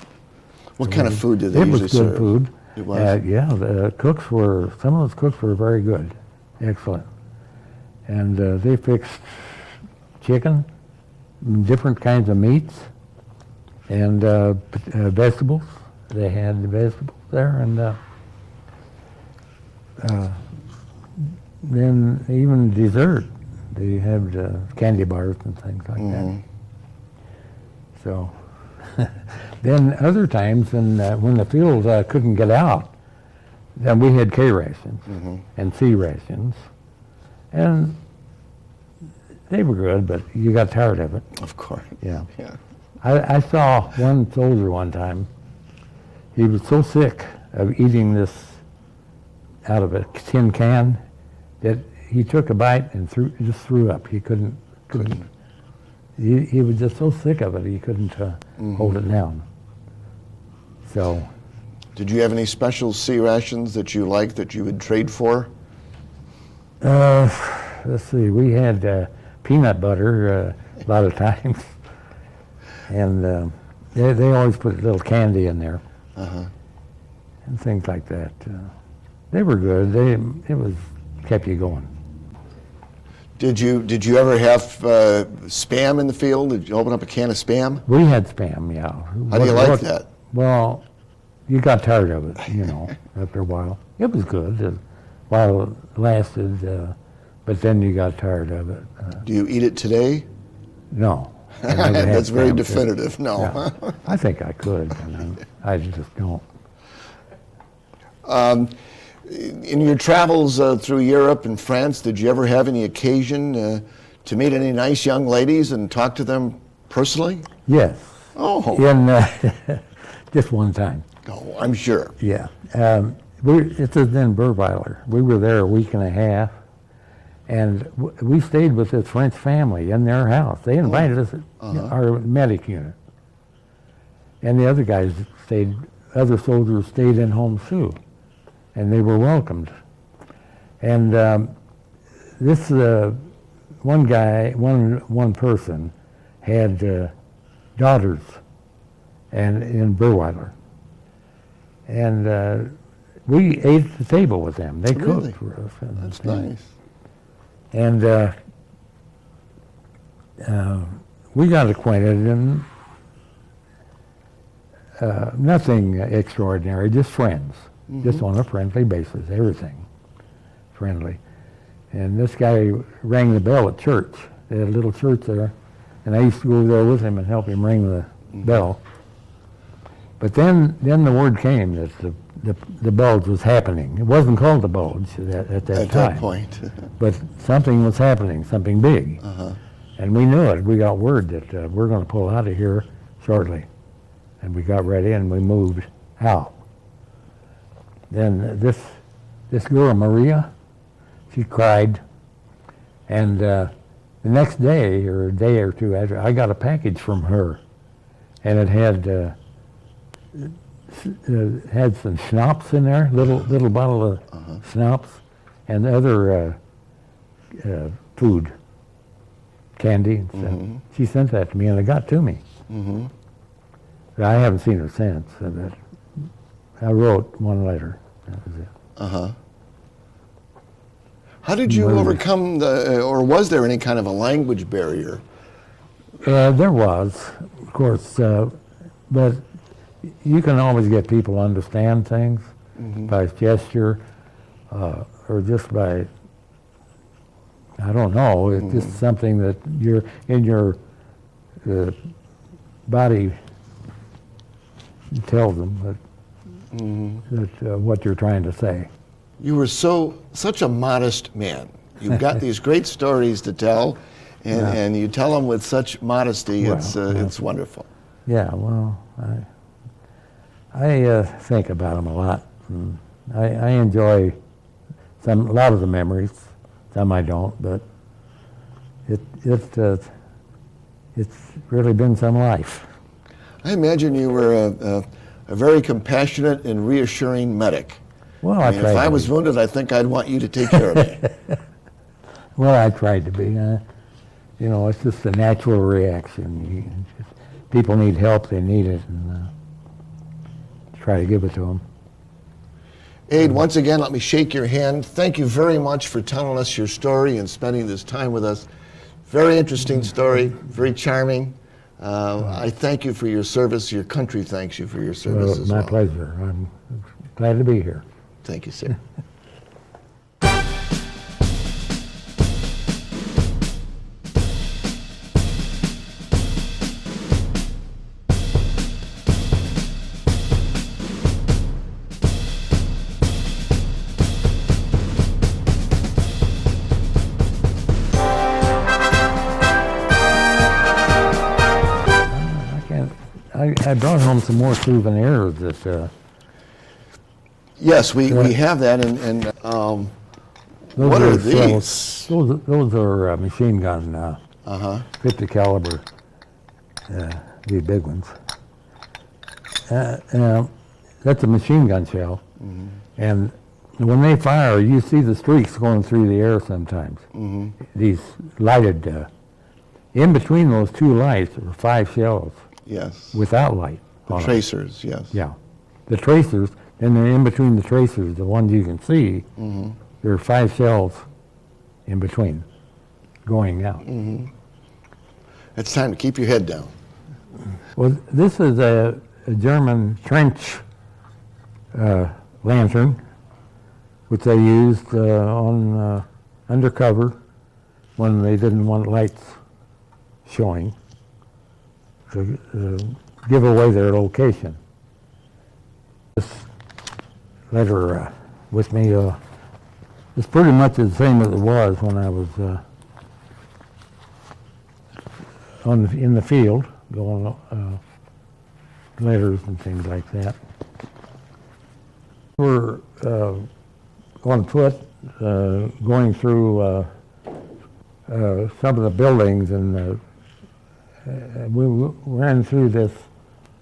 What kind of food did they usually serve? It was good food. It was? Yeah, some of those cooks were very good, excellent. And they fixed chicken, different kinds of meats, and vegetables. They had the vegetables there, and then even dessert. They had candy bars and things like that. So then other times, when the field couldn't get out, then we had K rations and C rations, and they were good, but you got tired of it. Of course. Yeah. Yeah. I saw one soldier one time. He was so sick of eating this out of a tin can that he took a bite and just threw up. He couldn't. He was just so sick of it he couldn't hold it down. So. Did you have any special C rations that you liked that you would trade for? Let's see. We had peanut butter a lot of times, and they always put a little candy in there, and things like that. They were good. It kept you going. Did you ever have Spam in the field? Did you open up a can of Spam? We had Spam, yeah. How do you like that? Well, you got tired of it, after a while. It was good while it lasted, but then you got tired of it. Do you eat it today? No. I never had That's very Spam. definitive. No. Yeah. I think I could, and I just don't. In your travels through Europe and France, did you ever have any occasion to meet any nice young ladies and talk to them personally? Yes. Oh. In just one time. Oh, I'm sure. Yeah. It was in Burweiler. We were there a week and a half, and we stayed with this French family in their house. They invited us, our medic unit. And the other guys other soldiers stayed in homes too, and they were welcomed. And this one guy, one person, had daughters, and in Burweiler. And we ate at the table with them. They Really? cooked for us. That's nice. And we got acquainted, and nothing extraordinary, just friends, just on a friendly basis, everything friendly. And this guy rang the bell at church. They had a little church there, and I used to go there with him and help him ring the bell. But then the word came that the bulge was happening. It wasn't called the bulge at that time. At that point. But something was happening, something big. And we knew it. We got word that we're going to pull out of here shortly. And we got ready and we moved out. Then this girl, Maria, she cried. And the next day, or a day or two after, I got a package from her. And it had some schnapps in there, little bottle of schnapps, and other food, candy and stuff. She sent that to me, and it got to me. But I haven't seen her since. I wrote one letter. That was it. How did you overcome or was there any kind of a language barrier? There was, of course, but you can always get people to understand things by gesture or just by, I don't know, it's just something that you're in your body tells them that what you're trying to say. You were such a modest man. You've got these great stories to tell, and you tell them with such modesty. Well, it's wonderful. Yeah, well, I think about them a lot. And I enjoy a lot of the memories. Some I don't, but it's really been some life. I imagine you were a very compassionate and reassuring medic. Well, I mean, if I was wounded, I think I'd want you to take care of me. Well, I tried to be. It's just a natural reaction. People need help, they need it, and try to give it to them. Aid, once again, let me shake your hand. Thank you very much for telling us your story and spending this time with us. Very interesting story, very charming. I thank you for your service. Your country thanks you for your service as well. My pleasure. I'm glad to be here. Thank you, sir. I brought home some more souvenirs that. Yes, we have that, and what are these? Those are machine gun, 50 caliber, these big ones. That's a machine gun shell, and when they fire, you see the streaks going through the air sometimes. These lighted, in between those two lights are 5 shells. Yes. Without light. The tracers, yes. Yeah. The tracers, and then in between the tracers, the ones you can see, there are 5 shells in between. going out. It's time to keep your head down. Well, this is a German trench lantern, which they used on undercover when they didn't want lights showing to give away their location. This letter with me is pretty much the same as it was when I was in the field, going letters and things like that. We're on foot, going through some of the buildings, and we ran through this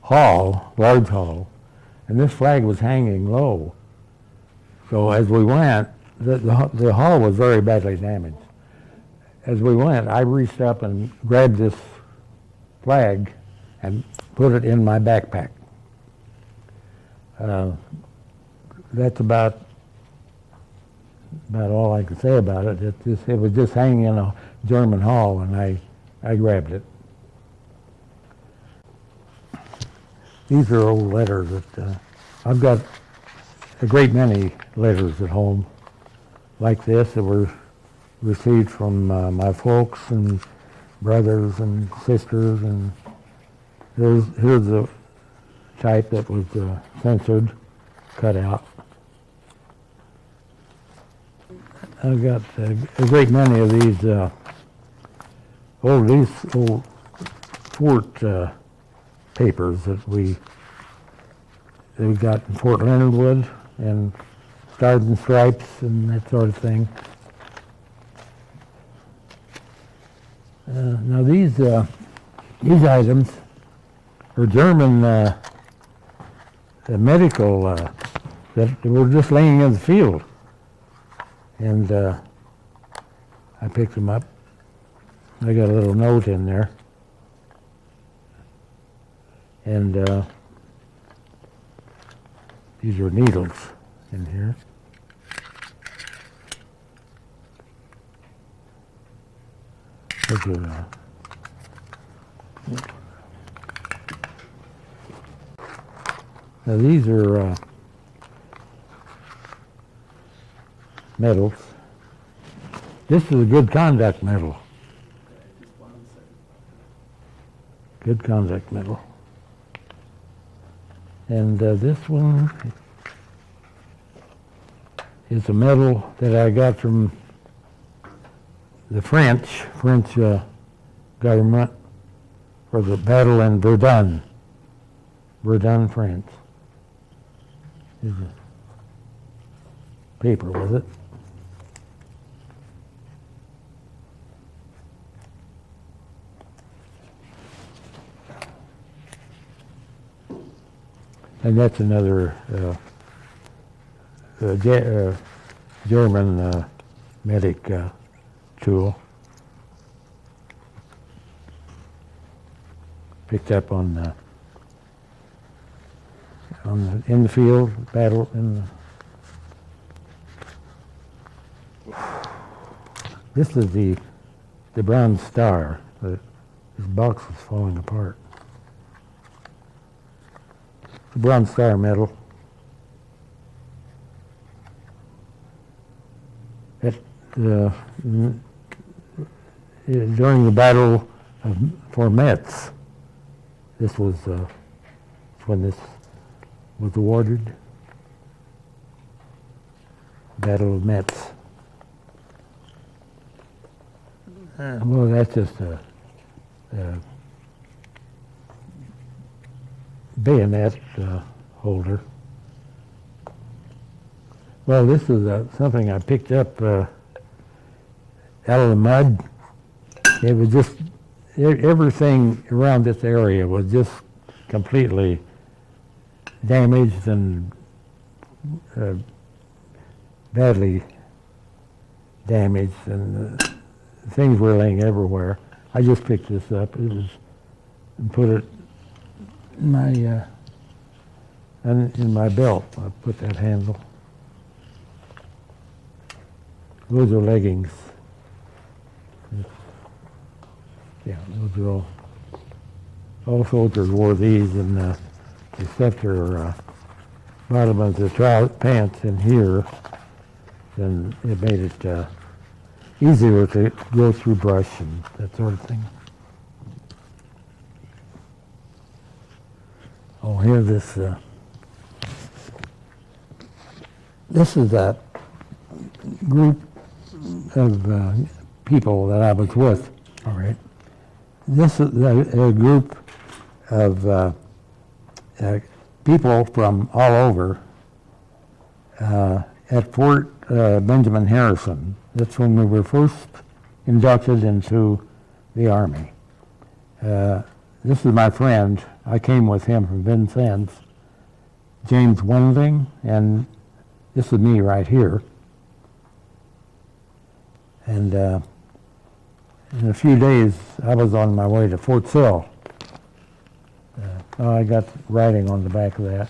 hall, large hall, and this flag was hanging low. So as we went, the hall was very badly damaged. As we went, I reached up and grabbed this flag and put it in my backpack. That's about all I can say about it. It was just hanging in a German hall, and I grabbed it. These are old letters that I've got a great many letters at home like this that were received from my folks and brothers and sisters, and here's the type that was censored, cut out. I've got a great many of these old fort papers that we got in Fort Leonard Wood, and Stars and Stripes and that sort of thing. Now these items are German medical that were just laying in the field, and I picked them up. I got a little note in there, and these are needles in here. Now these are medals. This is a good conduct medal. Good conduct medal. And this one is a medal that I got from the French government for the battle in Verdun, France. Here's a paper with it. And that's another German medic tool. Picked up in the field, battle in the. This is the Bronze Star. This box is falling apart. The Bronze Star medal. During the battle for Metz, this was when this was awarded. Battle of Metz. Well, that's just a bayonet holder. Well, this is something I picked up out of the mud. It was just, everything around this area was just completely damaged and badly damaged, and things were laying everywhere. I just picked this up. And put it in my belt. I put that handle. Those are leggings Yeah, those are all soldiers wore these, and they set their bottom of the pants in here, and it made it easier to go through brush and that sort of thing. Oh, here this is that group of people that I was with. All right. This is a group of people from all over at Fort Benjamin Harrison. That's when we were first inducted into the Army. This is my friend. I came with him from Vincennes, James Wendling, and this is me right here. And in a few days, I was on my way to Fort Sill. I got writing on the back of that.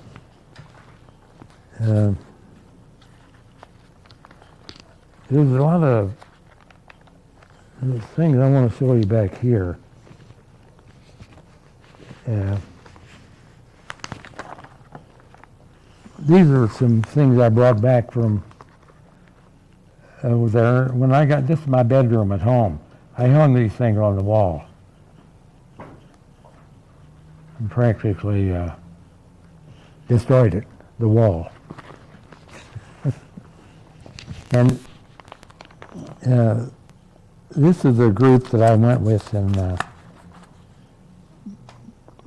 There's a lot of things I want to show you back here. These are some things I brought back from over there. When I got, this is my bedroom at home. I hung these things on the wall. And practically destroyed it, the wall. And this is a group that I went with in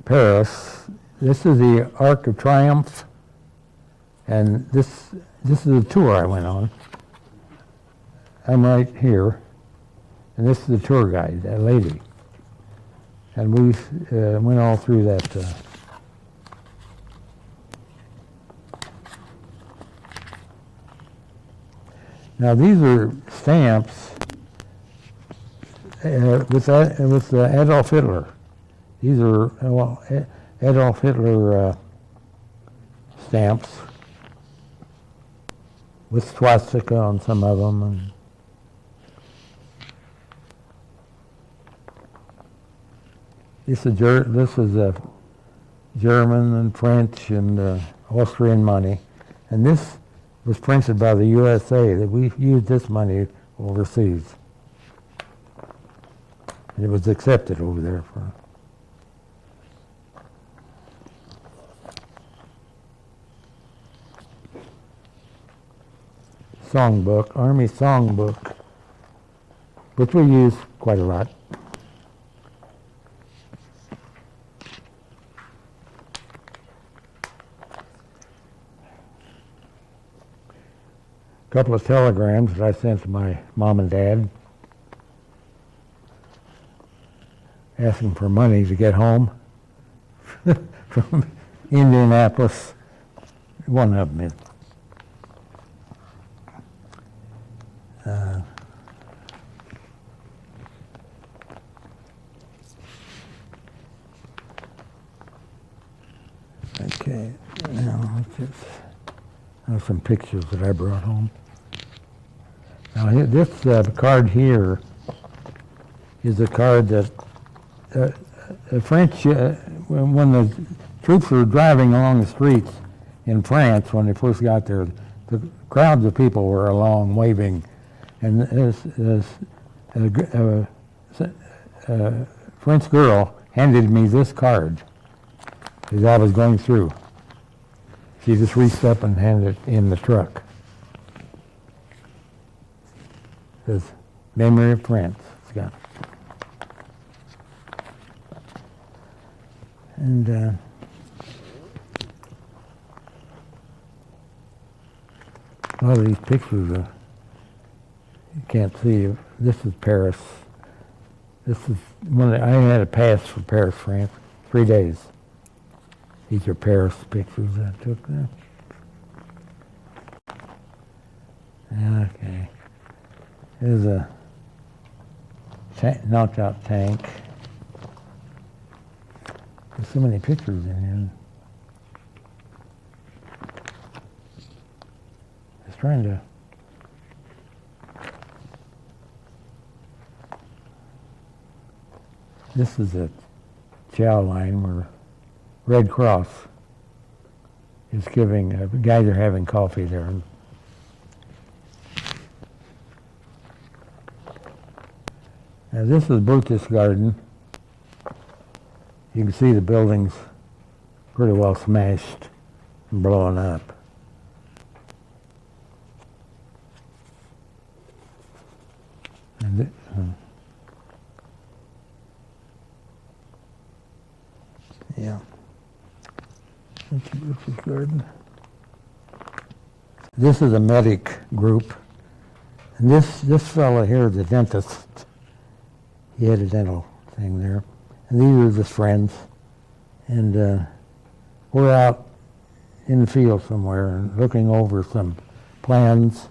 Paris. This is the Arc of Triumph, and this is a tour I went on. I'm right here, and this is the tour guide, that lady. And we went all through that. Now these are stamps with Adolf Hitler. These are Adolf Hitler stamps with swastika on some of them. And this is German and French and Austrian money, and this was printed by the USA. That we used this money overseas. And it was accepted over there for. Songbook, Army songbook, which we use quite a lot. A couple of telegrams that I sent to my mom and dad asking for money to get home from Indianapolis. One of them is. Okay, now let's just have some pictures that I brought home. Now this card here is a card that the French, when the troops were driving along the streets in France when they first got there, the crowds of people were along waving, and this French girl handed me this card as I was going through. She just reached up and handed it in the truck. It says, "Memory of France." It's got. And a lot of these pictures you can't see. This is Paris. This is I had a pass for Paris, France, 3 days. These are Paris pictures I took there. Okay. There's a knocked out tank. There's so many pictures in here. Just trying to. This is a chow line where Red Cross is giving, guys are having coffee there. Now this is Brutus Garden. You can see the buildings pretty well smashed and blowing up. And yeah. That's Brutus Garden. This is a medic group. And this fellow here is a dentist. He had a dental thing there. And these are just friends. And we're out in the field somewhere and looking over some plans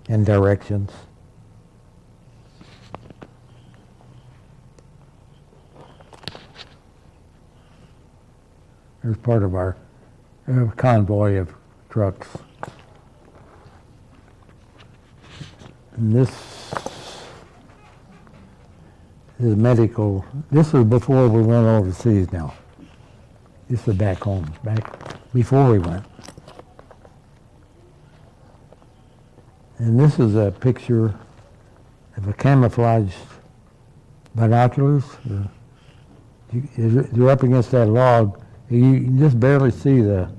and directions. There's part of our convoy of trucks. And this is medical. This is before we went overseas now. This is back home, back before we went. And this is a picture of a camouflaged binoculars. You're up against that log. You can just barely see the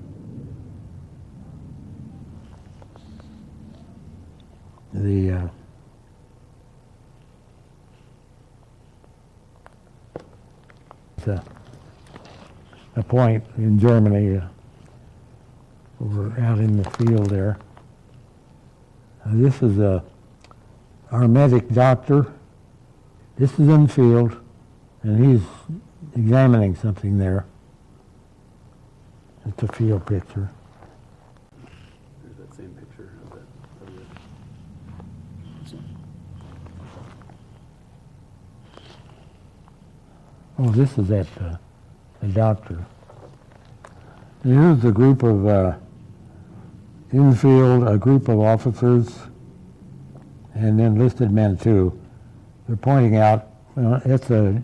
a point in Germany. We're out in the field there. This is our medic doctor. This is in the field, and he's examining something there. It's a field picture. There's that same picture of that. Oh, this is at the doctor. Here's a group of in-field, a group of officers and enlisted men too. They're pointing out, it's a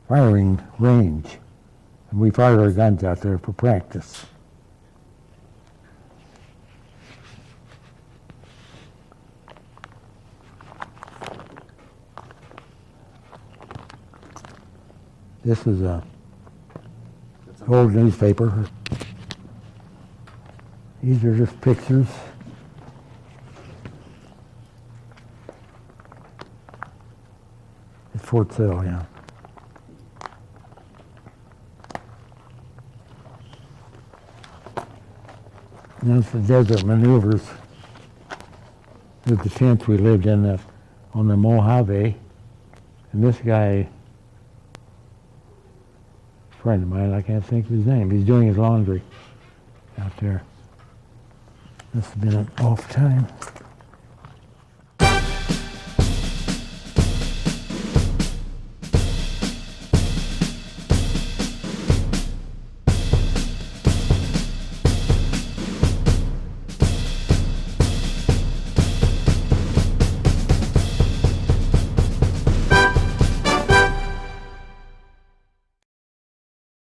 firing range. And we fire our guns out there for practice. This is a old newspaper. These are just pictures. It's Fort Sill, yeah. And that's the desert maneuvers with the tents we lived in on the Mojave. And this guy, a friend of mine, I can't think of his name, he's doing his laundry out there. This has been an off time.